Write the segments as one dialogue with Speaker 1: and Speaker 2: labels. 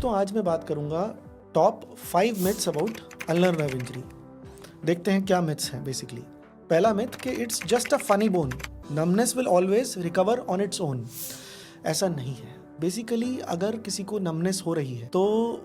Speaker 1: दोस्तों आज मैं बात करूंगा top 5 myths about ulnar nerve injury. देखते हैं क्या मिथ्स हैं बेसिकली। पहला मिथ कि it's just a funny bone, numbness will always recover on its own. ऐसा नहीं है। बेसिकली अगर किसी को नमनेस हो रही है तो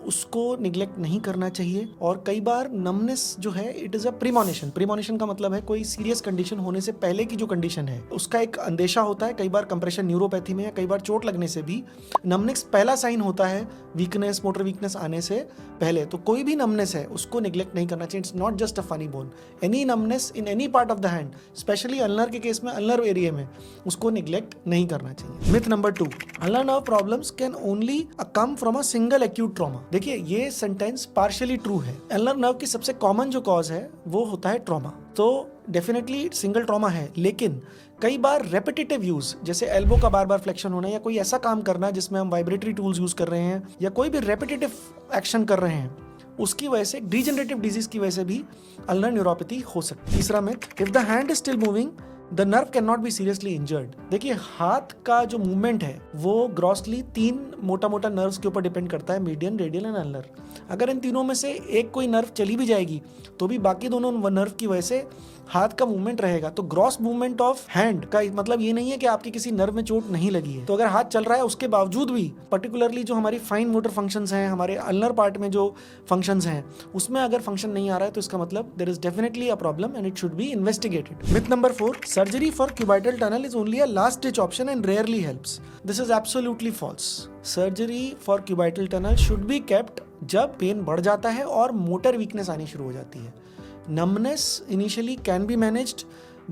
Speaker 1: उसको निग्लेक्ट नहीं करना चाहिए। और कई बार नमनेस जो है it is a premonition. Premonition का मतलब है कोई सीरियस कंडीशन होने से पहले की जो कंडीशन है उसका एक अंदेशा होता है। कई बार कंप्रेशन न्यूरोपैथी में या कई बार चोट लगने से भी नमनेस पहला साइन होता है वीकनेस, मोटर वीकनेस आने से पहले। तो कोई भी नमनेस है उसको निग्लेक्ट नहीं करना चाहिए। It's not just a funny bone. Any numbness in any part of the hand, specially ulnar के केस में अल्नर एरिया में, उसको निग्लेक्ट नहीं करना चाहिए। Myth number 2, ulnar nerve problems can only come from a single acute trauma. देखिए ये sentence partially true है। अल्नर नर्व की सबसे कॉमन जो कॉज है वो होता है ट्रॉमा। तो डेफिनेटली सिंगल ट्रॉमा है, लेकिन कई बार रेपिटेटिव यूज, जैसे एल्बो का बार बार फ्लेक्शन होना या कोई ऐसा काम करना जिसमें हम वाइब्रेटरी टूल्स यूज कर रहे हैं या कोई भी रेपिटेटिव एक्शन कर रहे हैं, उसकी वजह से डिजेनरेटिव डिजीज की वजह से भी अल्नर न्यूरोपैथी हो सकती है। तीसरा myth, if the hand is still moving the nerve can not B seriously injured. देखिए हाथ का जो मूवमेंट है वो ग्रॉसली 3 मोटा मोटा नर्व्स के ऊपर डिपेंड करता है, मीडियन, रेडियल एंड अल्नर। अगर इन तीनों में से एक कोई नर्व चली भी जाएगी तो भी बाकी दोनों नर्व की वजह से हाथ का मूवमेंट रहेगा। तो ग्रॉस मूवमेंट ऑफ हैंड का मतलब ये नहीं है कि आपकी किसी नर्व में चोट नहीं लगी है। तो अगर हाथ चल रहा है उसके बावजूद भी, पर्टिकुलरली जो हमारी फाइन मोटर फंक्शंस हैं, हमारे अल्नर पार्ट में जो फंक्शंस हैं, उसमें अगर फंक्शन नहीं आ रहा है तो इसका मतलब there is definitely a problem and it should be investigated. Myth number 4, surgery for cubital tunnel is only a last ditch option and rarely helps. This is absolutely false. Surgery for cubital tunnel should be kept जब pain बढ़ जाता है और motor weakness आनी शुरू हो जाती है। Numbness initially can be managed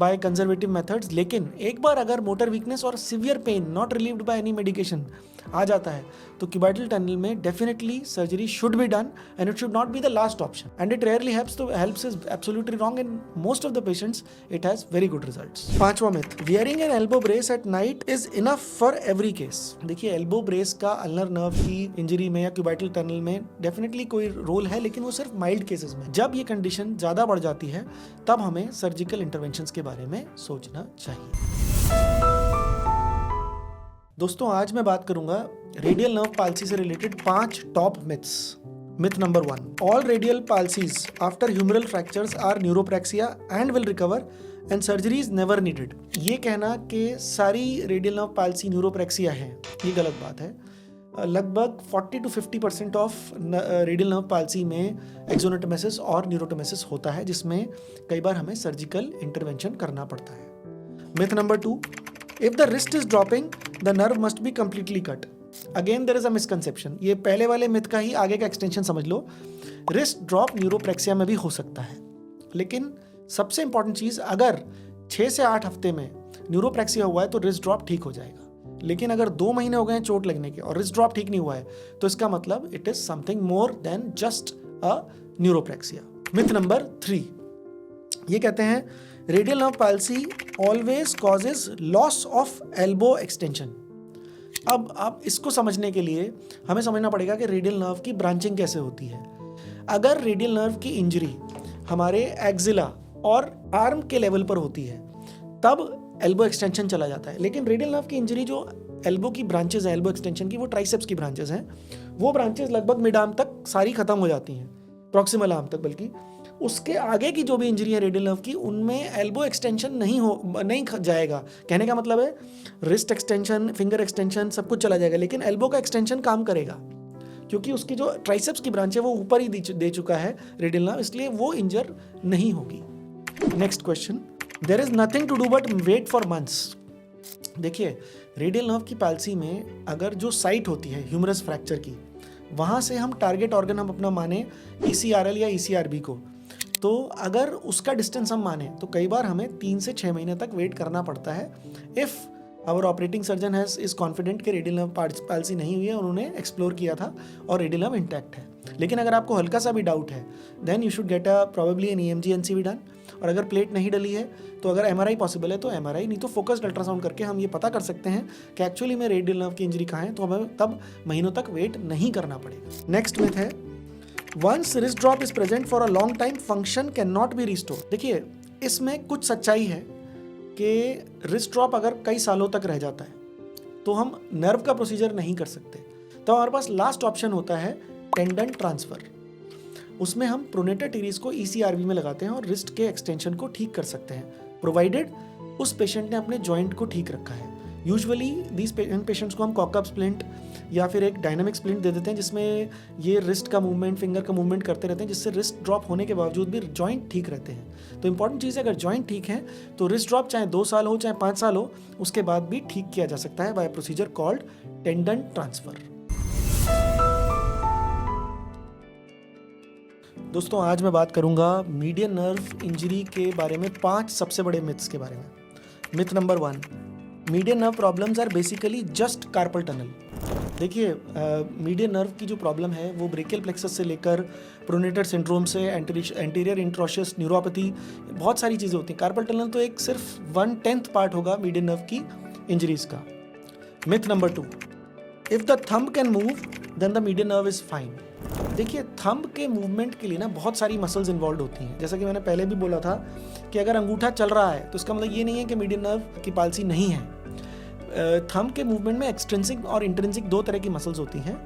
Speaker 1: by conservative methods, लेकिन एक बार अगर मोटर वीकनेस और severe pain not relieved by any medication आ जाता है तो क्यूबाइटल टनल में definitely surgery should be done and it should not be the last option and it rarely helps. तो helps is absolutely wrong in most of the patients. It has very good results. पांचवा myth, wearing an elbow brace at night is enough for every case. देखिए elbow brace का ulnar nerve की injury में या cubital tunnel में definitely कोई role है, लेकिन वो सिर्फ माइल्ड केसेस में। जब ये कंडीशन ज्यादा बढ़ जाती है तब हमें सर्जिकल इंटरवेंशंस के बारे में सोचना चाहिए। दोस्तों आज मैं बात करूंगा रेडियल नर्व पाल्सी से related 5 top myths. Myth number 1, all radial palsies after humeral fractures are neuropraxia and will recover and surgery is never needed. ये कहना कि सारी रेडियल नर्व पाल्सी न्यूरोप्रैक्सिया है, ये गलत बात है। लगभग 40 to 50% of radial nerve palsy में एक्सोनोटोमेसिस और न्यूरोटोमेसिस होता है, जिसमें कई बार हमें सर्जिकल इंटरवेंशन करना पड़ता है। Myth number 2, if the wrist is dropping the nerve must be completely cut. Again there is a misconception. ये पहले वाले मिथ का ही आगे का एक्सटेंशन समझ लो। रिस्ट ड्रॉप न्यूरोप्रैक्सिया में भी हो सकता है, लेकिन सबसे इंपॉर्टेंट चीज, अगर 6 से 8 हफ्ते में न्यूरोप्रैक्सिया हुआ है तो रिस्ट ड्रॉप ठीक हो जाएगा। लेकिन अगर 2 महीने हो गए हैं चोट लगने के और रिस्ट ड्रॉप ठीक नहीं हुआ है तो इसका मतलब it is something more than just a neuropraxia. Myth number 3, ये कहते हैं radial nerve palsy always causes loss of elbow extension. अब आप इसको समझने के लिए हमें समझना पड़ेगा कि रेडियल नर्व की ब्रांचिंग कैसे होती है। अगर रेडियल नर्व की इंजरी हमारे एक्सिला और आर्म के लेवल पर होती है तब एल्बो एक्सटेंशन चला जाता है, लेकिन रेडियल नर्व की इंजरी जो एल्बो की ब्रांचेस है, एल्बो एक्सटेंशन की, वो ट्राइसेप्स की ब्रांचेस हैं। वो ब्रांचेस लगभग मिड आर्म तक सारी खत्म हो जाती हैं, प्रॉक्सिमल आर्म तक। बल्कि उसके आगे की जो भी इंजरी है रेडियल नर्व की, उनमें एल्बो एक्सटेंशन नहीं जाएगा। कहने का मतलब है रिस्ट एक्सटेंशन, फिंगर एक्सटेंशन सब कुछ चला जाएगा, लेकिन एल्बो का एक्सटेंशन काम करेगा क्योंकि उसकी जो ट्राइसेप्स की ब्रांच है वो ऊपर ही दे चुका है रेडियल नर्व, इसलिए वो इंजर नहीं होगी। Next question, there is nothing to do but wait for months. देखिए रेडियल नर्व की पाल्सी में अगर जो साइट होती है ह्यूमरस फ्रैक्चर की, वहाँ से हम टारगेट ऑर्गन हम अपना माने ECRL या ECRB को, तो अगर उसका डिस्टेंस हम माने तो कई बार हमें 3 से 6 महीने तक वेट करना पड़ता है if our operating surgeon is confident कि रेडियल नर्व पाल्सी नहीं हुई है, उन्होंने एक्सप्लोर किया था और रेडियल नर्व इंटैक्ट है। लेकिन अगर आपको हल्का सा भी डाउट है then you should get probably an EMG NCV done. और अगर प्लेट नहीं डली है तो अगर MRI पॉसिबल है तो MRI, नहीं तो फोकस्ड अल्ट्रासाउंड करके हम ये पता कर सकते हैं कि एक्चुअली में रेडियल नर्व की इंजरी कहाँ है, तो हमें तब महीनों तक वेट नहीं करना पड़ेगा। नेक्स्ट मिथ है, once wrist drop is present for a long time function can not be restore. देखिए इसमें कुछ सच्चाई है कि रिस्ट ड्रॉप अगर कई सालों तक रह जाता है तो हम नर्व का प्रोसीजर नहीं कर सकते। तो हमारे पास लास्ट ऑप्शन होता है टेंडन ट्रांसफर। उसमें हम प्रोनेटर टीरीज को ECRV में लगाते हैं और रिस्ट के एक्सटेंशन को ठीक कर सकते हैं, प्रोवाइडेड उस पेशेंट ने अपने जॉइंट को ठीक रखा है। यूजुअली दीज पेशेंट्स को हम कॉकअप स्प्लिंट या फिर एक डायनामिक स्प्लिंट दे देते हैं, जिसमें ये रिस्ट का मूवमेंट, फिंगर का मूवमेंट करते रहते हैं, जिससे रिस्ट ड्रॉप होने के बावजूद भी जॉइंट ठीक रहते हैं। तो इंपॉर्टेंट चीज़ है, अगर जॉइंट ठीक है तो रिस्ट ड्रॉप चाहे 2 साल हो चाहे 5 साल हो, उसके बाद भी ठीक किया जा सकता है by procedure called tendon transfer. दोस्तों, आज मैं बात करूंगा मीडियन नर्व इंजरी के बारे में 5 सबसे बड़े मिथ्स के बारे में। Myth number 1, median nerve problems are basically just carpal tunnel. देखिए, मीडियन नर्व की जो प्रॉब्लम है वो ब्रेकियल प्लेक्सस से लेकर प्रोनेटर सिंड्रोम से एंटीरियर इंट्रोशियस न्यूरोपैथी, बहुत सारी चीज़ें होती हैं। कार्पल टनल तो एक सिर्फ 1/10 पार्ट होगा मीडियन नर्व की इंजरीज का। Myth number 2, if the thumb can move then the median nerve is fine. देखिए, थंब के मूवमेंट के लिए ना बहुत सारी मसल्स इन्वॉल्व होती हैं। जैसा कि मैंने पहले भी बोला था कि अगर अंगूठा चल रहा है तो इसका मतलब ये नहीं है कि मीडियन नर्व की पाल्सी नहीं है। थंब के मूवमेंट में एक्सट्रिंसिक और इंट्रिंसिक 2 तरह की मसल्स होती हैं।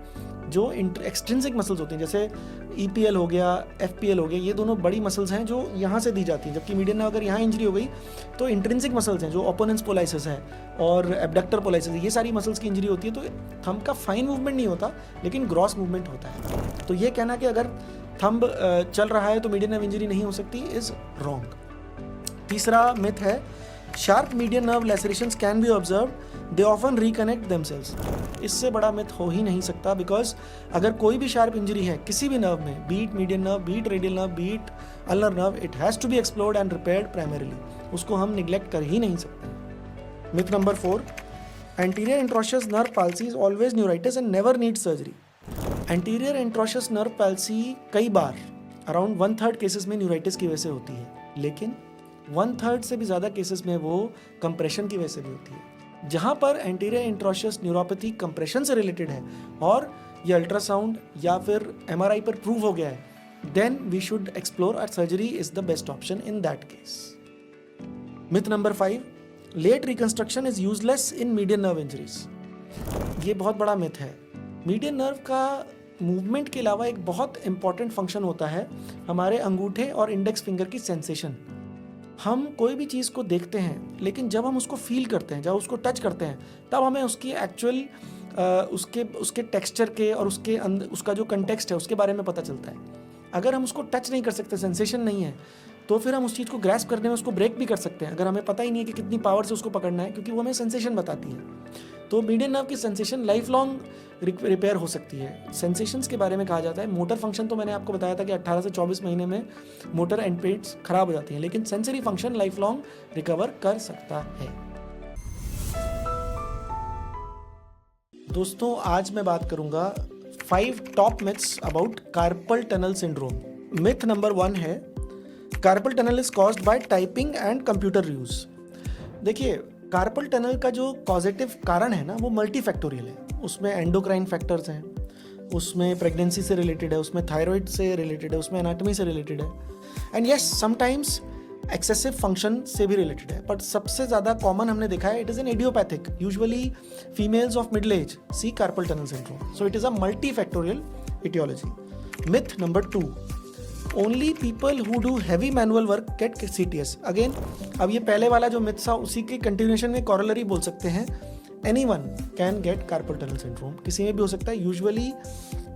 Speaker 1: जो एक्सट्रिंसिक मसल्स होती हैं, जैसे EPL हो गया, FPL हो गया, ये दोनों बड़ी मसल्स हैं जो यहाँ से दी जाती हैं। जबकि मीडियन नर्व अगर यहाँ इंजरी हो गई तो इंट्रिंसिक मसल्स हैं, जो ओपोनेंस पोलाइसिस है और एबडक्टर पोलाइसिस है, ये सारी मसल्स की इंजरी होती है। तो थंब का फाइन मूवमेंट नहीं होता, लेकिन ग्रॉस मूवमेंट होता है। तो ये कहना कि अगर थंब चल रहा है तो मीडियन नर्व इंजरी नहीं हो सकती इज रॉन्ग। तीसरा मिथ है, sharp median nerve lacerations can be observed, they often reconnect themselves. इससे बड़ा मिथ हो ही नहीं सकता, बिकॉज अगर कोई भी शार्प इंजरी है किसी भी नर्व में, be it median nerve, be it radial nerve, be it ulnar nerve, it has to be explored and repaired primarily. उसको हम निग्लेक्ट कर ही नहीं सकते। Myth number 4, anterior interosseous nerve palsy is always neuritis and never need surgery. Anterior interosseous nerve palsy कई बार, around 1/3 cases में neuritis की वजह से होती है, लेकिन 1/3 से भी ज़्यादा केसेस में वो कंप्रेशन की वजह से भी होती है। जहाँ पर एंटीरियर इंट्रोशियस न्यूरोपैथी कंप्रेशन से रिलेटेड है और ये अल्ट्रासाउंड या फिर MRI पर प्रूव हो गया है, देन वी शुड एक्सप्लोर और surgery is the best option in that case. Myth number 5, late reconstruction is useless in median nerve injuries. ये बहुत बड़ा मिथ है। मीडियन नर्व का मूवमेंट के अलावा एक बहुत इंपॉर्टेंट फंक्शन होता है हमारे अंगूठे और इंडेक्स फिंगर की सेंसेशन। हम कोई भी चीज़ को देखते हैं, लेकिन जब हम उसको फील करते हैं, जब उसको टच करते हैं, तब हमें उसकी एक्चुअल उसके टेक्सचर के और उसके अंदर उसका जो कंटेक्स्ट है उसके बारे में पता चलता है। अगर हम उसको टच नहीं कर सकते, सेंसेशन नहीं है, तो फिर हम उस चीज़ को ग्रैस्प करने में उसको ब्रेक भी कर सकते हैं, अगर हमें पता ही नहीं है कि कितनी पावर से उसको पकड़ना है, क्योंकि वो हमें सेंसेशन बताती है। तो मीडियन नर्व की सेंसेशन लाइफ लॉन्ग रिपेयर हो सकती है। सेंसेशंस के बारे में कहा जाता है, मोटर फंक्शन तो मैंने आपको बताया था कि 18 से 24 महीने में मोटर एंड पेड्स खराब हो जाती हैं, लेकिन sensory function life long recover कर सकता है। दोस्तों, आज मैं बात करूंगा 5 top myths about carpel tunnel syndrome. Myth number 1 है, carpal tunnel is caused bye typing and computer use. देखिए, कार्पल टनल का जो कॉजेटिव कारण है ना, वो मल्टीफैक्टोरियल है। उसमें एंडोक्राइन फैक्टर्स हैं, उसमें प्रेगनेंसी से रिलेटेड है, उसमें थायराइड से रिलेटेड है, उसमें एनाटॉमी से रिलेटेड है, and yes sometimes excessive function से भी रिलेटेड है। बट सबसे ज़्यादा कॉमन हमने देखा है, it is an idiopathic, usually females of middle age see carpal tunnel syndrome, so it is a multifactorial etiology. Myth number 2, only people who do heavy manual work get CTS। Again, अब ये पहले वाला जो myth था उसी के continuation में corollary बोल सकते हैं, anyone can get carpel tunnel syndrome, किसी में भी हो सकता है। यूजुअली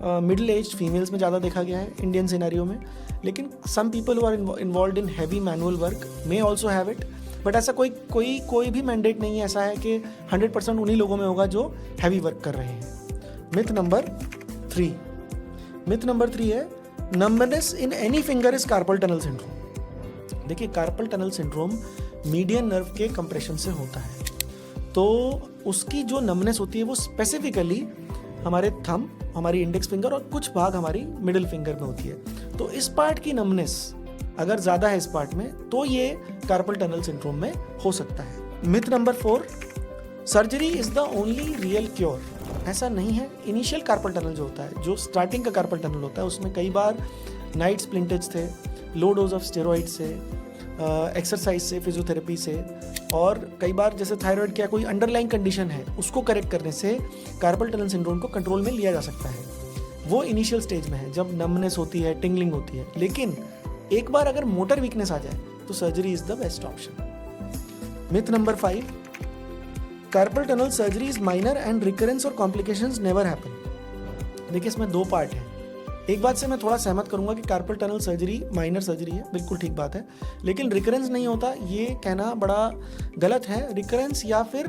Speaker 1: मिडिल एज फीमेल्स में ज़्यादा देखा गया है इंडियन सिनेरियो में, लेकिन some people who are involved in heavy manual work may also have it. But ऐसा कोई भी मैंडेट नहीं है ऐसा है कि 100% उन्हीं लोगों में होगा जो हैवी वर्क कर रहे हैं। मिथ नंबर 3 है, numbness in any finger is carpal tunnel syndrome. देखिए, carpal tunnel syndrome median nerve के कंप्रेशन से होता है, तो उसकी जो नमनेस होती है वो स्पेसिफिकली हमारे थंब, हमारी इंडेक्स फिंगर और कुछ भाग हमारी मिडिल फिंगर में होती है। तो इस पार्ट की नमनेस अगर ज़्यादा है इस पार्ट में, तो ये कार्पल टनल सिंड्रोम में हो सकता है। Myth number 4, surgery is the only real cure. ऐसा नहीं है। इनिशियल कार्पल टनल जो होता है, जो स्टार्टिंग का कार्पल टनल होता है, उसमें कई बार नाइट स्प्लिंटेज थे, लो डोज ऑफ स्टेरॉइड से, एक्सरसाइज से, फिजियोथेरेपी से, और कई बार जैसे थायराइड क्या कोई अंडरलाइंग कंडीशन है उसको करेक्ट करने से कार्पल टनल सिंड्रोम को कंट्रोल में लिया जा सकता है। वो इनिशियल स्टेज में है जब नमनेस होती है, टिंगलिंग होती है, लेकिन एक बार अगर मोटर वीकनेस आ जाए तो surgery is the best option. Myth number 5, carpal tunnel surgery is minor and recurrence और कॉम्प्लिकेशंस नेवर हैपन। देखिए इसमें 2 पार्ट हैं। एक बात से मैं थोड़ा सहमत करूंगा कि carpal tunnel surgery minor surgery है, बिल्कुल ठीक बात है, लेकिन रिकरेंस नहीं होता ये कहना बड़ा गलत है। रिकरेंस या फिर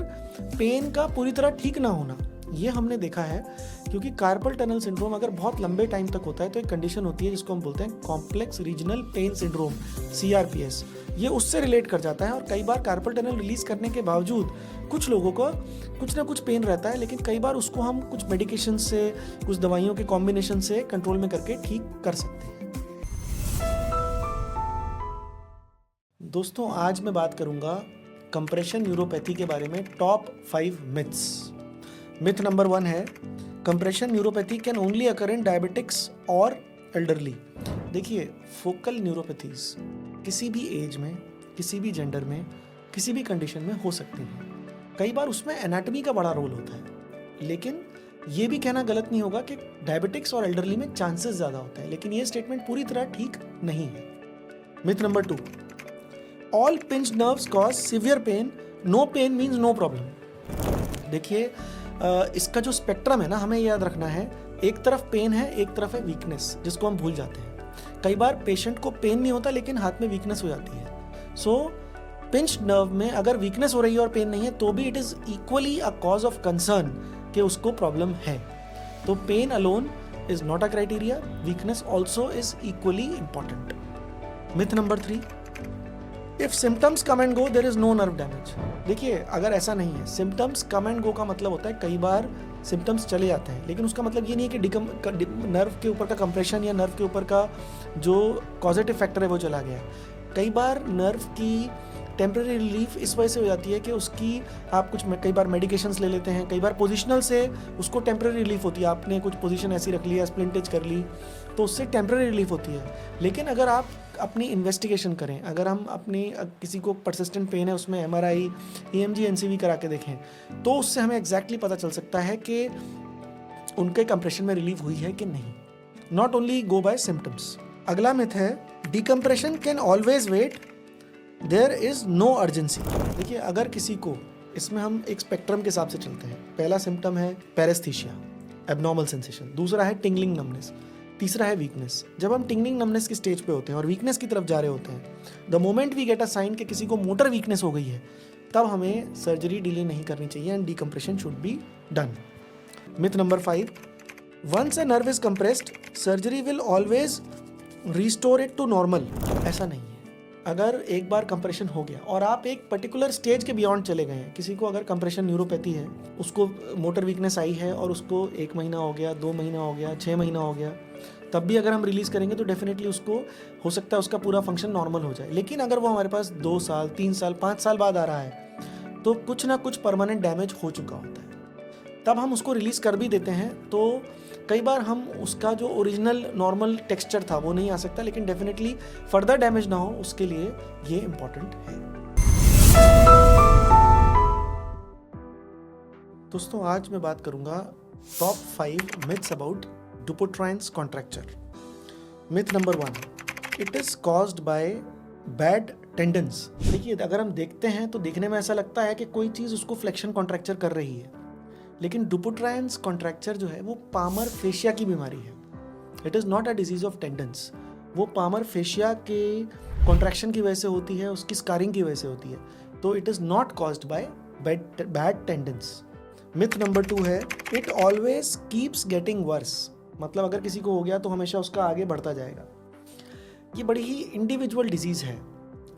Speaker 1: पेन का पूरी तरह ठीक ना होना, ये हमने देखा है, क्योंकि कार्पल टनल सिंड्रोम अगर बहुत लंबे टाइम तक होता है तो एक कंडीशन होती है जिसको हम बोलते हैं complex regional pain syndrome, CRPS। ये उससे रिलेट कर जाता है, और कई बार कार्पल टनल रिलीज करने के बावजूद कुछ लोगों को कुछ ना कुछ पेन रहता है, लेकिन कई बार उसको हम कुछ मेडिकेशन से, कुछ दवाइयों के कॉम्बिनेशन से कंट्रोल में करके ठीक कर सकते हैं। दोस्तों आज मैं बात करूंगा कंप्रेशन न्यूरोपैथी के बारे में टॉप 5 मिथ्स। मिथ नंबर 1 है compression neuropathy can only occur in diabetics और एल्डरली। देखिए फोकल न्यूरोपैथीज किसी भी एज में, किसी भी जेंडर में, किसी भी कंडीशन में हो सकती हैं। कई बार उसमें एनाटॉमी का बड़ा रोल होता है, लेकिन ये भी कहना गलत नहीं होगा कि डायबिटिक्स और एल्डरली में चांसेस ज़्यादा होता है, लेकिन ये स्टेटमेंट पूरी तरह ठीक नहीं है। Myth number 2, all pinch nerves cause severe pain, no pain means no problem. देखिए इसका जो स्पेक्ट्रम है ना, हमें याद रखना है, एक तरफ पेन है, एक तरफ है वीकनेस, जिसको हम भूल जाते हैं। कई बार पेशेंट को पेन नहीं होता लेकिन हाथ में वीकनेस हो जाती है। सो पिंच नर्व में अगर वीकनेस हो रही है और पेन नहीं है तो भी it is equally a cause of concern कि उसको प्रॉब्लम है। तो pain alone is not a criteria, weakness also is equally important. Myth number 3, if symptoms come and go there is no nerve damage. देखिए अगर ऐसा नहीं है, symptoms come and गो का मतलब होता है कई बार सिम्टम्स चले जाते हैं, लेकिन उसका मतलब ये नहीं है कि नर्व के ऊपर का कंप्रेशन या नर्व के ऊपर का जो कॉजेटिव फैक्टर है वो चला गया। कई बार नर्व की टेम्परेरी रिलीफ इस वजह से हो जाती है कि उसकी आप कुछ कई बार मेडिकेशंस ले लेते हैं, कई बार पोजिशनल से उसको टेम्परेरी रिलीफ होती है, आपने कुछ पोजीशन ऐसी रख ली या स्प्लिंटेज कर ली तो उससे टेम्परेरी रिलीफ होती है। लेकिन अगर आप अपनी इन्वेस्टिगेशन करें, अगर हम अपनी किसी को परसिस्टेंट पेन है उसमें MRI, EMG, NCV करा के देखें तो उससे हमें एग्जैक्टली पता चल सकता है कि उनके कंप्रेशन में रिलीफ हुई है कि नहीं। Not only go by symptoms. अगला मिथ है decompression can always wait, there is no urgency. देखिए अगर किसी को, इसमें हम एक स्पेक्ट्रम के हिसाब से चलते हैं, पहला सिम्टम है पैरेस्थीसिया, एब्नॉर्मल सेंसेशन, दूसरा है टिंगलिंग नमनेस, तीसरा है वीकनेस। जब हम टिंगलिंग नमनेस की स्टेज पे होते हैं और वीकनेस की तरफ जा रहे होते हैं, the moment we get a sign कि किसी को मोटर वीकनेस हो गई है, तब हमें सर्जरी डिले नहीं करनी चाहिए and decompression should be done. Myth number 5, once a nerve is compressed surgery will always restore it to normal. ऐसा नहीं है। अगर एक बार कंप्रेशन हो गया और आप एक पर्टिकुलर स्टेज के बियॉन्ड चले गए हैं, किसी को अगर कंप्रेशन न्यूरोपैथी है, उसको मोटर वीकनेस आई है और उसको 1 महीना हो गया, 2 महीना हो गया, 6 महीना हो गया, तब भी अगर हम रिलीज़ करेंगे तो डेफिनेटली उसको हो सकता है उसका पूरा फंक्शन नॉर्मल हो जाए। लेकिन अगर वो हमारे पास 2 साल, 3 साल, 5 साल बाद आ रहा है तो कुछ ना कुछ परमानेंट डैमेज हो चुका होता है, तब हम उसको रिलीज़ कर भी देते हैं। तो कई बार हम उसका जो ओरिजिनल नॉर्मल टेक्सचर था वो नहीं आ सकता, लेकिन डेफिनेटली फर्दर डैमेज ना हो उसके लिए ये इम्पॉर्टेंट है। दोस्तों आज मैं बात करूंगा top 5 myths about Dupuytren's contracture. Myth number 1, it is caused by bad tendons. देखिए अगर हम देखते हैं तो देखने में ऐसा लगता है कि कोई चीज़ उसको फ्लेक्शन कॉन्ट्रैक्चर कर रही है, लेकिन डुपोट्राइन्स कॉन्ट्रैक्चर जो है वो पामर फेशिया की बीमारी है। It is not a disease of tendons. वो पामर फेशिया के कॉन्ट्रैक्शन की वजह से होती है, उसकी स्कारिंग की वजह से होती है। तो it is not caused by bad tendons. Myth number 2 है it always keeps getting worse. मतलब अगर किसी को हो गया तो हमेशा उसका आगे बढ़ता जाएगा। ये बड़ी ही इंडिविजुअल डिजीज़ है।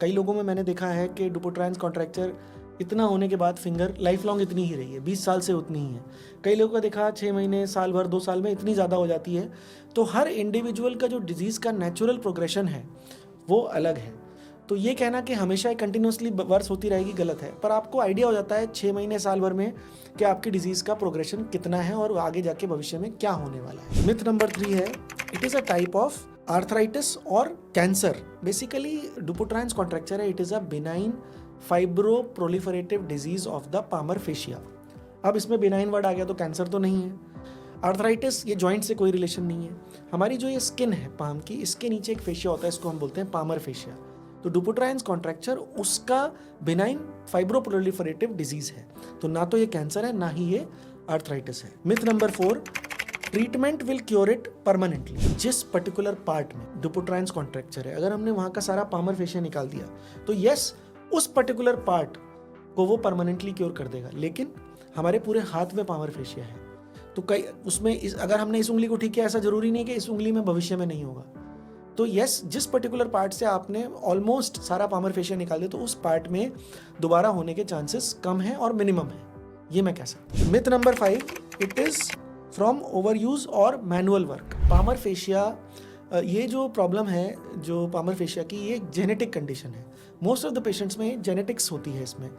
Speaker 1: कई लोगों में मैंने देखा है कि डुपोट्राइन्स कॉन्ट्रैक्चर इतना होने के बाद फिंगर लाइफ लॉन्ग इतनी ही रही है, 20 साल से उतनी ही है। कई लोगों का देखा 6 महीने, साल भर, 2 साल में इतनी ज़्यादा हो जाती है। तो हर इंडिविजुअल का जो डिजीज़ का नेचुरल प्रोग्रेशन है वो अलग है। तो ये कहना कि हमेशा कंटिन्यूसली वर्स होती रहेगी गलत है, पर आपको आइडिया हो जाता है 6 महीने, साल भर में कि आपकी डिजीज़ का प्रोग्रेशन कितना है और आगे जाके भविष्य में क्या होने वाला है। मिथ नंबर 3 है it is a type of arthritis और कैंसर। बेसिकली डुपोट्राइन्स कॉन्ट्रैक्चर है, it is a benign fibro proliferative disease of the palmar fascia. अब इसमें बिनाइन वर्ड आ गया तो कैंसर तो नहीं है। आर्थराइटिस ये जॉइंट से कोई रिलेशन नहीं है। हमारी जो ये स्किन है पाम की, इसके नीचे एक फेशिया होता है, इसको हम बोलते हैं पामर फेशिया। तो डुपोट्राइन्स कॉन्ट्रैक्चर उसका बिनाइन फाइब्रो प्रोलिफरेटिव डिजीज है। तो ना तो ये कैंसर है, ना ही ये आर्थराइटिस है। Myth number 4, treatment will cure it permanently. जिस पर्टिकुलर पार्ट में डुपोट्राइन्स कॉन्ट्रैक्चर है, अगर हमने वहाँ का सारा पामर फेशिया निकाल दिया तो यस, उस पर्टिकुलर पार्ट को वो परमानेंटली क्योर कर देगा। लेकिन हमारे पूरे हाथ में पामर फेशिया है, तो कई उसमें अगर हमने इस उंगली को ठीक किया, ऐसा जरूरी नहीं है कि इस उंगली में भविष्य में नहीं होगा। तो यस, जिस पर्टिकुलर पार्ट से आपने ऑलमोस्ट सारा पामर फेशिया निकाल दिया, तो उस पार्ट में दोबारा होने के चांसेस कम है और मिनिमम है, ये मैं कह सकता हूँ। Myth number 5, it is from over use और मैनुअल वर्क। पामर फेशिया, ये जो प्रॉब्लम है जो पामर फेशिया की, ये जेनेटिक कंडीशन है। मोस्ट ऑफ द पेशेंट्स में जेनेटिक्स होती है। इसमें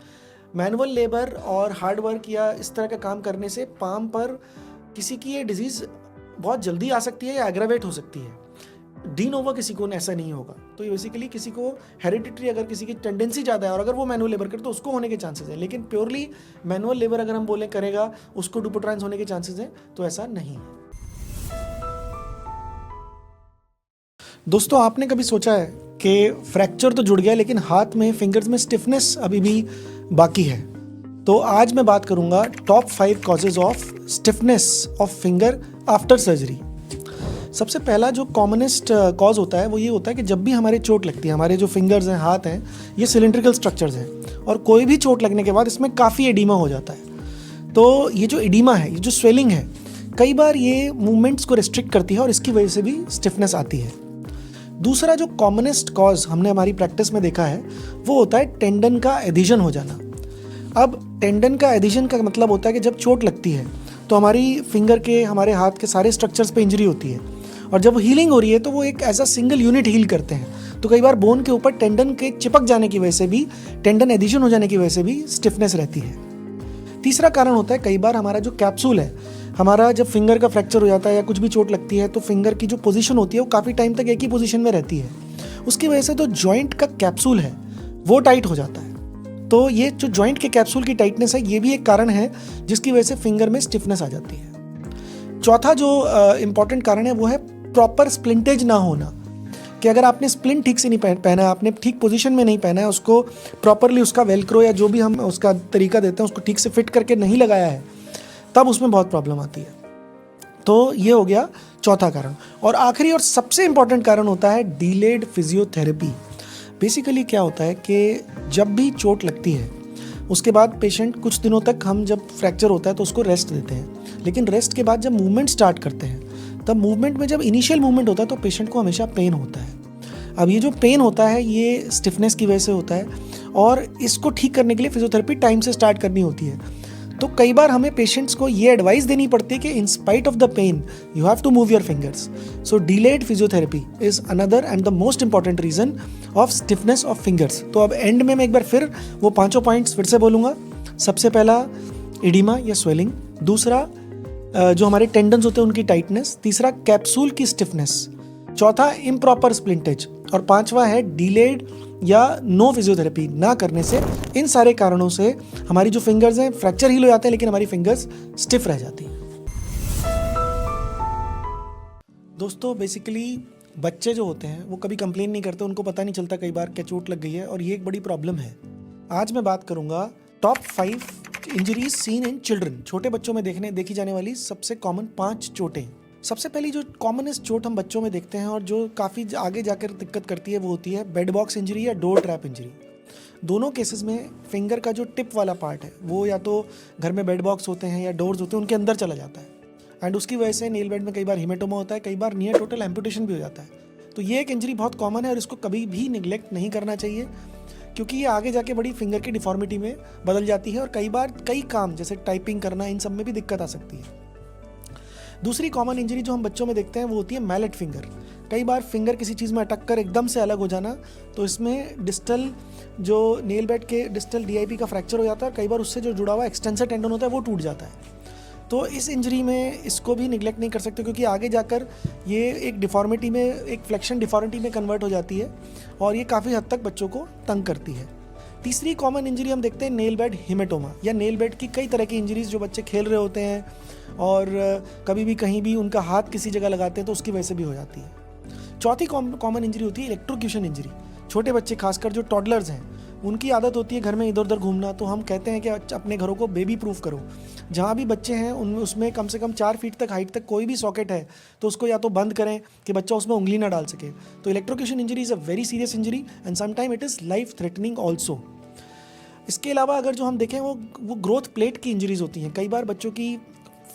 Speaker 1: मैनुअल लेबर और हार्ड वर्क या इस तरह का काम करने से पाम पर किसी की ये डिजीज़ बहुत जल्दी आ सकती है या एग्रावेट हो सकती है। डी नोवो किसी को ऐसा नहीं होगा। तो ये बेसिकली किसी को हेरिडिटरी, अगर किसी की टेंडेंसी ज़्यादा है और अगर वो मैनुअल लेबर करे तो उसको होने के चांसेस हैं। लेकिन प्योरली मैनुअल लेबर अगर हम बोले करेगा, उसको डुपोट्राइन्स होने के चांसेस हैं, तो ऐसा नहीं है। दोस्तों, आपने कभी सोचा है कि फ्रैक्चर तो जुड़ गया लेकिन हाथ में, फिंगर्स में स्टिफनेस अभी भी बाकी है? तो आज मैं बात करूंगा top 5 causes of stiffness of finger after surgery. सबसे पहला जो कॉमनेस्ट कॉज होता है वो ये होता है कि जब भी हमारे चोट लगती है, हमारे जो फिंगर्स हैं, हाथ हैं, ये सिलिंड्रिकल स्ट्रक्चर्स हैं और कोई भी चोट लगने के बाद इसमें काफ़ी एडीमा हो जाता है। तो ये जो एडीमा है, ये जो स्वेलिंग है, कई बार ये मूवमेंट्स को रिस्ट्रिक्ट करती है और इसकी वजह से भी स्टिफनेस आती है। दूसरा जो कॉमनेस्ट कॉज हमने हमारी प्रैक्टिस में देखा है वो होता है टेंडन का एडिशन हो जाना। अब टेंडन का एडिशन का मतलब होता है कि जब चोट लगती है तो हमारी फिंगर के, हमारे हाथ के सारे स्ट्रक्चर्स पे इंजरी होती है और जब हीलिंग हो रही है तो वो एक ऐसा सिंगल यूनिट हील करते हैं। तो कई बार बोन के ऊपर टेंडन के चिपक जाने की वजह से भी, टेंडन एडिशन हो जाने की वजह से भी स्टिफनेस रहती है। तीसरा कारण होता है कई बार हमारा जो कैप्सूल है, हमारा जब फिंगर का फ्रैक्चर हो जाता है या कुछ भी चोट लगती है तो फिंगर की जो पोजीशन होती है वो काफ़ी टाइम तक एक ही पोजीशन में रहती है। उसकी वजह से तो जॉइंट का कैप्सूल है वो टाइट हो जाता है। तो ये जो जॉइंट के कैप्सूल की टाइटनेस है, ये भी एक कारण है जिसकी वजह से फिंगर में स्टिफनेस आ जाती है। चौथा जो इम्पॉर्टेंट कारण है वो है प्रॉपर स्प्लिंटेज ना होना, कि अगर आपने स्प्लिंट ठीक से नहीं पहना है, आपने ठीक पोजीशन में नहीं पहना है, उसको प्रॉपरली उसका वेलक्रो या जो भी हम उसका तरीका देते हैं उसको ठीक से फिट करके नहीं लगाया है, तब उसमें बहुत प्रॉब्लम आती है। तो ये हो गया चौथा कारण। और आखिरी और सबसे इम्पॉर्टेंट कारण होता है डिलेड फिजियोथेरेपी। बेसिकली क्या होता है कि जब भी चोट लगती है उसके बाद पेशेंट कुछ दिनों तक, हम जब फ्रैक्चर होता है तो उसको रेस्ट देते हैं, लेकिन रेस्ट के बाद जब मूवमेंट स्टार्ट करते हैं तब मूवमेंट में, जब इनिशियल मूवमेंट होता है तो पेशेंट को हमेशा पेन होता है। अब ये जो पेन होता है ये स्टिफनेस की वजह से होता है और इसको ठीक करने के लिए फिजियोथेरेपी टाइम से स्टार्ट करनी होती है। तो कई बार हमें पेशेंट्स को ये एडवाइस देनी पड़ती है कि in spite of the pain you have to move your fingers. So delayed physiotherapy is another and the most important reason of stiffness of fingers. तो अब एंड में मैं एक बार फिर वो पांचों पॉइंट्स फिर से बोलूँगा। सबसे पहला एडिमा या स्वेलिंग, दूसरा जो हमारे टेंडन्स होते हैं उनकी टाइटनेस, तीसरा कैप्सूल की स्टिफनेस, चौथा इम्प्रॉपर स्प्लिंटेज और पांचवा है डिलेड या नो फिजियोथेरेपी ना करने से। इन सारे कारणों से हमारी जो फिंगर्स हैं फ्रैक्चर हील हो जाते हैं लेकिन हमारी फिंगर्स स्टिफ रह जाती हैं। दोस्तों, बेसिकली बच्चे जो होते हैं वो कभी कंप्लेन नहीं करते, उनको पता नहीं चलता कई बार क्या चोट लग गई है और ये एक बड़ी प्रॉब्लम है। आज मैं बात करूंगा top 5 injuries seen in children. छोटे बच्चों में देखी जाने वाली सबसे कॉमन 5 चोटें। सबसे पहली जो कॉमनेस्ट चोट हम बच्चों में देखते हैं और जो काफ़ी आगे जाकर दिक्कत करती है वो होती है बेड बॉक्स इंजरी या डोर ट्रैप इंजरी। दोनों केसेस में फिंगर का जो टिप वाला पार्ट है वो या तो घर में बेड बॉक्स होते हैं या डोर्स होते हैं उनके अंदर चला जाता है एंड उसकी वजह से नेल बेड में कई बार हिमेटोमा होता है, कई बार नियर टोटल एम्पुटेशन भी हो जाता है। तो ये एक इंजरी बहुत कॉमन है और इसको कभी भी निगलेक्ट नहीं करना चाहिए क्योंकि ये आगे जाके बड़ी फिंगर की डिफॉर्मिटी में बदल जाती है और कई बार कई काम जैसे टाइपिंग करना, इन सब में भी दिक्कत आ सकती है। दूसरी कॉमन इंजरी जो हम बच्चों में देखते हैं वो होती है मैलेट फिंगर। कई बार फिंगर किसी चीज़ में अटक कर एकदम से अलग हो जाना, तो इसमें डिस्टल जो नेल बेड के डिस्टल DIP का फ्रैक्चर हो जाता है और कई बार उससे जो जुड़ा हुआ एक्सटेंसर टेंडन होता है वो टूट जाता है। तो इस इंजरी में इसको भी निगलेक्ट नहीं कर सकते, क्योंकि आगे जाकर ये एक डिफॉर्मिटी में, एक फ्लेक्शन डिफॉर्मिटी में कन्वर्ट हो जाती है और ये काफ़ी हद तक बच्चों को तंग करती है। तीसरी कॉमन इंजरी हम देखते हैं नेल बेड हेमेटोमा, या नेल बेड की कई तरह की इंजरीज जो बच्चे खेल रहे होते हैं और कभी भी कहीं भी उनका हाथ किसी जगह लगाते हैं तो उसकी वजह से भी हो जाती है। चौथी कॉमन इंजरी होती है इलेक्ट्रोक्यूशन इंजरी। छोटे बच्चे, खासकर जो टॉडलर्स हैं, उनकी आदत होती है घर में इधर उधर घूमना, तो हम कहते हैं कि अपने घरों को बेबी प्रूफ करो। जहाँ भी बच्चे हैं उनमें उसमें कम से कम 4 फीट तक हाइट तक कोई भी सॉकेट है तो उसको या तो बंद करें कि बच्चा उसमें उंगली ना डाल सके। तो electrocution injury is a very serious injury and sometime it is life threatening also. इसके अलावा अगर जो हम देखें वो ग्रोथ प्लेट की इंजरीज होती हैं। कई बार बच्चों की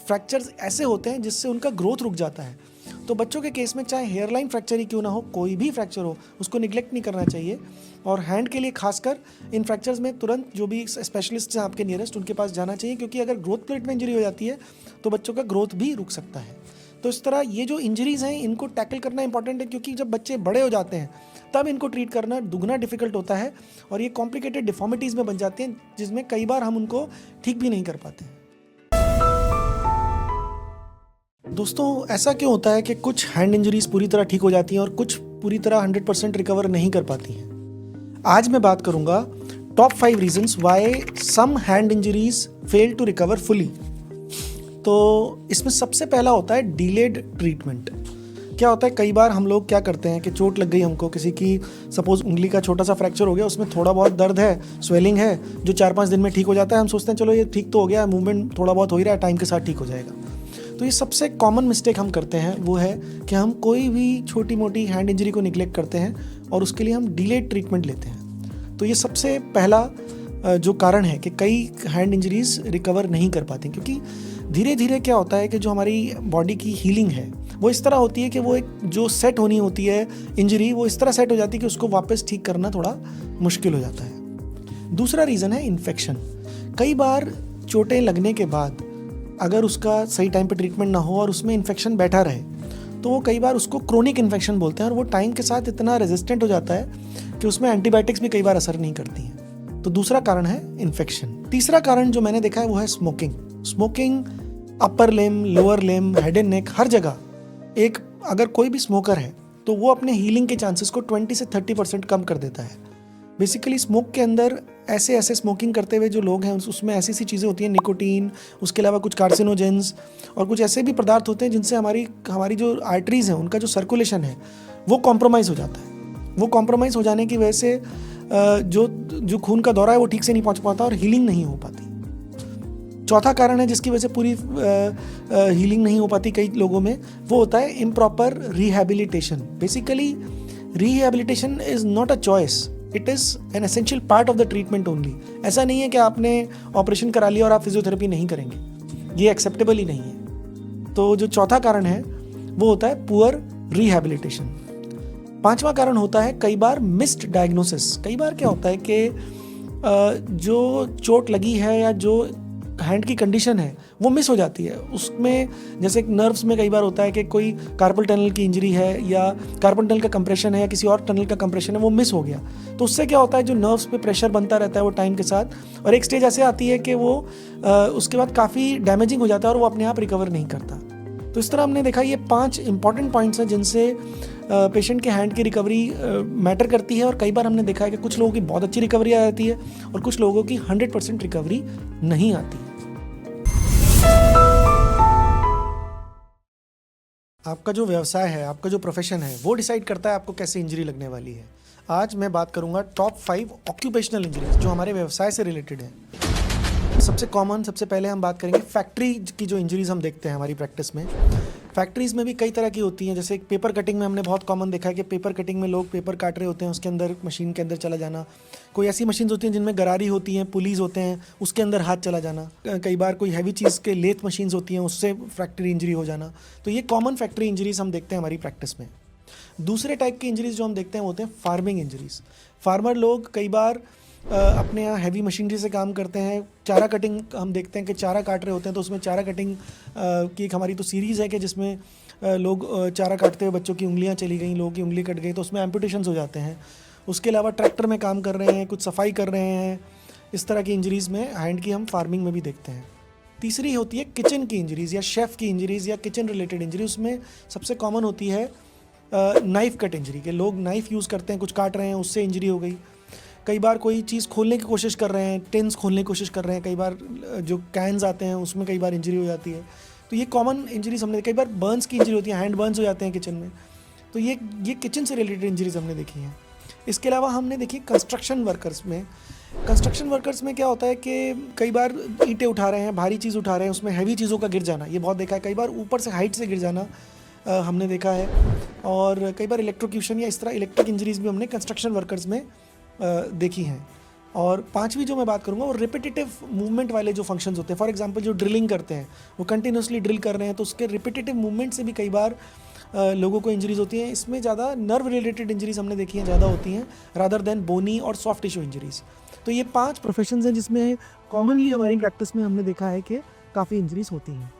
Speaker 1: फ्रैक्चर्स ऐसे होते हैं जिससे उनका ग्रोथ रुक जाता है। तो बच्चों के केस में चाहे हेयरलाइन फ्रैक्चर ही क्यों ना हो, कोई भी फ्रैक्चर हो, उसको निगलेक्ट नहीं करना चाहिए। और हैंड के लिए खासकर इन फ्रैक्चर्स में तुरंत जो भी स्पेशलिस्ट हैं आपके नियरेस्ट, उनके पास जाना चाहिए, क्योंकि अगर ग्रोथ प्लेट में इंजरी हो जाती है तो बच्चों का ग्रोथ भी रुक सकता है। तो इस तरह ये जो इंजरीज़ हैं इनको टैकल करना इंपॉर्टेंट है, क्योंकि जब बच्चे बड़े हो जाते हैं तब इनको ट्रीट करना दुगना डिफिकल्ट होता है और ये कॉम्प्लिकेटेड डिफॉर्मिटीज़ में बन जाती हैं, जिसमें कई बार हम उनको ठीक भी नहीं कर पाते हैं। दोस्तों, ऐसा क्यों होता है कि कुछ हैंड इंजरीज पूरी तरह ठीक हो जाती हैं और कुछ पूरी तरह 100% रिकवर नहीं कर पाती हैं? आज मैं बात करूंगा top 5 reasons why some hand injuries fail to recover fully. तो इसमें सबसे पहला होता है डिलेड ट्रीटमेंट। क्या होता है, कई बार हम लोग क्या करते हैं कि चोट लग गई हमको, किसी की सपोज उंगली का छोटा सा फ्रैक्चर हो गया, उसमें थोड़ा बहुत दर्द है, स्वेलिंग है, जो 4-5 दिन में ठीक हो जाता है। हम सोचते हैं चलो ये ठीक तो हो गया, मूवमेंट थोड़ा बहुत हो ही रहा है, टाइम के साथ ठीक हो जाएगा। तो ये सबसे कॉमन मिस्टेक हम करते हैं वो है कि हम कोई भी छोटी मोटी हैंड इंजरी को निगलेक्ट करते हैं और उसके लिए हम डिलेड ट्रीटमेंट लेते हैं। तो ये सबसे पहला जो कारण है कि कई हैंड इंजरीज रिकवर नहीं कर पाती, क्योंकि धीरे धीरे क्या होता है कि जो हमारी बॉडी की हीलिंग है वो इस तरह होती है कि वो एक जो सेट होनी होती है इंजरी, वो इस तरह सेट हो जाती है कि उसको वापस ठीक करना थोड़ा मुश्किल हो जाता है। दूसरा रीज़न है इन्फेक्शन। कई बार चोटें लगने के बाद अगर उसका सही टाइम पे ट्रीटमेंट ना हो और उसमें इन्फेक्शन बैठा रहे तो वो कई बार उसको क्रोनिक इन्फेक्शन बोलते हैं, और वो टाइम के साथ इतना रेजिस्टेंट हो जाता है कि उसमें एंटीबायोटिक्स भी कई बार असर नहीं करती हैं। तो दूसरा कारण है इन्फेक्शन। तीसरा कारण जो मैंने देखा है वो है smoking. Smoking upper limb, lower limb, head and neck, हर जगह एक अगर कोई भी स्मोकर है तो वो अपने हीलिंग के चांसेस को 20 से 30% कम कर देता है। बेसिकली स्मोक के अंदर ऐसे स्मोकिंग करते हुए जो लोग हैं उसमें ऐसी चीज़ें होती हैं, निकोटीन, उसके अलावा कुछ कार्सिनोजेंस और कुछ ऐसे भी पदार्थ होते हैं जिनसे हमारी जो आर्टरीज़ हैं उनका जो सर्कुलेशन है वो कॉम्प्रोमाइज़ हो जाता है। वो कॉम्प्रोमाइज़ हो जाने की वजह से जो खून का दौरा है वो ठीक से नहीं पहुंच पाता और हीलिंग नहीं हो पाती। चौथा कारण है जिसकी वजह से पूरी हीलिंग नहीं हो पाती कई लोगों में, वो होता है improper rehabilitation. Basically rehabilitation is not a choice, it is an essential part of the treatment only. ऐसा नहीं है कि आपने ऑपरेशन करा लिया और आप फिजियोथेरेपी नहीं करेंगे, ये एक्सेप्टेबल ही नहीं है। तो जो चौथा कारण है वो होता है पुअर रिहैबिलिटेशन। पांचवा कारण होता है कई बार मिस्ड डायग्नोसिस। कई बार क्या होता है कि जो चोट लगी है या जो हैंड की कंडीशन है वो मिस हो जाती है। उसमें जैसे नर्व्स में कई बार होता है कि कोई कार्पल टनल की इंजरी है या कार्पल टनल का कंप्रेशन है या किसी और टनल का कंप्रेशन है, वो मिस हो गया। तो उससे क्या होता है, जो नर्व्स पे प्रेशर बनता रहता है वो टाइम के साथ, और एक स्टेज ऐसे आती है कि वो उसके बाद काफ़ी डैमेजिंग हो जाता है और वो अपने आप रिकवर नहीं करता। तो इस तरह हमने देखा ये 5 इंपॉर्टेंट पॉइंट्स हैं जिनसे पेशेंट के हैंड की रिकवरी मैटर करती है। और कई बार हमने देखा है कि कुछ लोगों की बहुत अच्छी रिकवरी आ जाती है और कुछ लोगों की 100% रिकवरी नहीं आती है। आपका जो व्यवसाय है, आपका जो प्रोफेशन है, वो डिसाइड करता है आपको कैसे इंजरी लगने वाली है। आज मैं बात करूंगा टॉप 5 ऑक्यूपेशनल इंजरीज जो हमारे व्यवसाय से रिलेटेड है। सबसे कॉमन, सबसे पहले हम बात करेंगे फैक्ट्री की जो इंजरीज हम देखते हैं हमारी प्रैक्टिस में। फैक्ट्रीज़ में भी कई तरह की होती हैं। जैसे पेपर कटिंग में हमने बहुत कॉमन देखा है कि पेपर कटिंग में लोग पेपर काट रहे होते हैं, उसके अंदर मशीन के अंदर चला जाना। कोई ऐसी मशीन होती हैं जिनमें गरारी होती हैं, पुलीज होते हैं, उसके अंदर हाथ चला जाना। कई बार कोई हैवी चीज़ के लेथ मशीन्स होती हैं, उससे फैक्ट्री इंजरी हो जाना। तो ये कॉमन फैक्ट्री इंजरीज हम देखते हैं हमारी प्रैक्टिस में। दूसरे टाइप की इंजरीज जो हम देखते हैं वो होते हैं फार्मिंग इंजरीज। फार्मर लोग कई बार अपने यहाँ हैवी मशीनरी से काम करते हैं। चारा कटिंग हम देखते हैं कि चारा काट रहे होते हैं, तो उसमें चारा कटिंग की एक हमारी तो सीरीज़ है कि जिसमें लोग चारा काटते हुए बच्चों की उंगलियां चली गई, लोगों की उंगली कट गई, तो उसमें एम्पुटेशंस हो जाते हैं। उसके अलावा ट्रैक्टर में काम कर रहे हैं, कुछ सफाई कर रहे हैं, इस तरह की इंजरीज़ में हैंड की हम फार्मिंग में भी देखते हैं। तीसरी होती है किचन की इंजरीज़ या शेफ़ की इंजरीज़ या किचन रिलेटेड इंजरी। उसमें सबसे कॉमन होती है नाइफ़ कट इंजरी, के लोग नाइफ़ यूज़ करते हैं, कुछ काट रहे हैं, उससे इंजरी हो गई। कई बार कोई चीज़ खोलने की कोशिश कर रहे हैं, टिन्स खोलने की कोशिश कर रहे हैं, कई बार जो कैन्स आते हैं उसमें कई बार इंजरी हो जाती है। तो ये कॉमन इंजरीज हमने, कई बार बर्न्स की इंजरी होती है, हैंड बर्न्स हो जाते हैं किचन में। तो ये किचन से रिलेटेड इंजरीज हमने देखी हैं। इसके अलावा हमने देखी कंस्ट्रक्शन वर्कर्स में। कंस्ट्रक्शन वर्कर्स में क्या होता है कि कई बार ईंटें उठा रहे हैं, भारी चीज़ उठा रहे हैं, उसमें हैवी चीज़ों का गिर जाना, ये बहुत देखा है। कई बार ऊपर से हाइट से गिर जाना हमने देखा है। और कई बार इलेक्ट्रोक्यूशन या इस तरह इलेक्ट्रिक इंजरीज भी हमने कंस्ट्रक्शन वर्कर्स में देखी हैं। और पांचवी जो मैं बात करूँगा वो रिपीटेटिव मूवमेंट वाले जो फंक्शंस होते हैं। फॉर एग्जांपल जो ड्रिलिंग करते हैं, वो कंटिन्यूसली ड्रिल कर रहे हैं, तो उसके रिपीटेटिव मूवमेंट से भी कई बार लोगों को इंजरीज होती हैं। इसमें ज़्यादा नर्व रिलेटेड इंजरीज हमने देखी हैं, ज़्यादा होती हैं रादर देन बोनी और सॉफ्ट टिश्यू इंजरीज। तो ये 5 प्रोफेशंस हैं जिसमें कॉमनली हमारी प्रैक्टिस में हमने देखा है कि काफ़ी इंजरीज होती हैं।